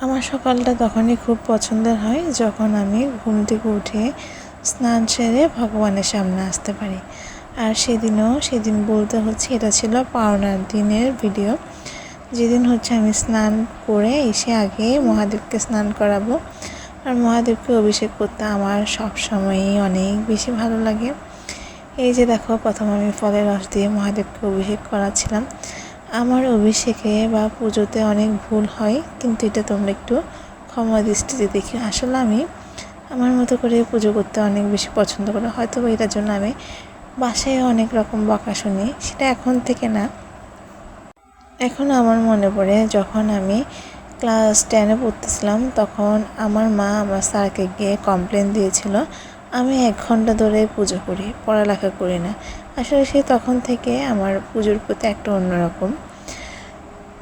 আমার সকালটা তখনই খুব পছন্দের হয় যখন আমি ঘুম থেকে উঠে স্নান সেরে ভগবানের সামনে আসতে পারি। আর সেদিন বলতে হচ্ছে এটা ছিল পাওনার দিনের ভিডিও, যেদিন হচ্ছে আমি স্নান করে এসে আগে মহাদেবকে স্নান করাবো। আর মহাদেবকে অভিষেক করতে আমার সব সময়ই অনেক বেশি ভালো লাগে। এই যে দেখো, প্রথম আমি ফলের রস দিয়ে মহাদেবকে অভিষেক করাচ্ছিলাম। আমার অভিষেকে বা পুজোতে অনেক ভুল হয়, কিন্তু এটা তোমরা একটু ক্ষমা দৃষ্টিতে দেখি। আসলে আমি আমার মতো করে পুজো করতে অনেক বেশি পছন্দ করি, হয়তো এটার জন্য আমি বাসায় অনেক রকম বকা শুনি। সেটা এখন থেকে না, এখন আমার মনে পড়ে যখন আমি ক্লাস 10-এ পড়তেছিলাম, তখন আমার মা আমার স্যারকে গিয়ে কমপ্লেন দিয়েছিল আমি 1 ঘন্টা ধরে পুজো করি, পড়ালেখা করি না। আসলে সে তখন থেকে আমার পুজোর প্রতি একটা অন্যরকম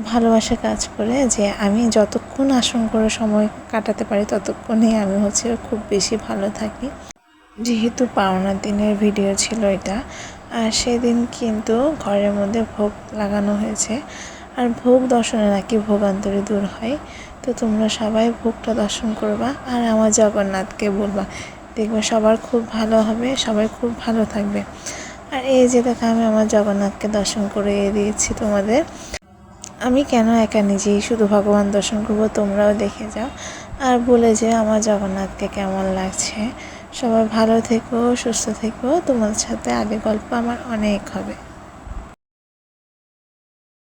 ভালোবাসা কাজ করে, যে আমি যতক্ষণ আসন করে সময় কাটাতে পারি ততক্ষণই আমি খুব বেশি ভালো থাকি। যেহেতু পাওনার দিনের ভিডিও ছিল এটা, আর সেদিন কিন্তু ঘরের মধ্যে ভোগ লাগানো হয়েছে। আর ভোগ দর্শনে নাকি ভোগান্তরে দূর হয়। তো তোমরা সবাই ভোগটা দর্শন করবা আর আমার জগন্নাথকে বলবা, দেখবে সবার খুব ভালো হবে, সবাই খুব ভালো থাকবে। আর এই যে দেখো, আমি আমার জগন্নাথকে দর্শন করে দিয়েছি তোমাদের। আমি কেন একা নিজেই শুধু ভগবান দর্শন করবো, তোমরাও দেখে যাও আর বলে যে আমার জগন্নাথকে কেমন লাগছে। সবাই ভালো থেকো, সুস্থ থেকো। তোমাদের সাথে আগে গল্প আমার অনেক হবে।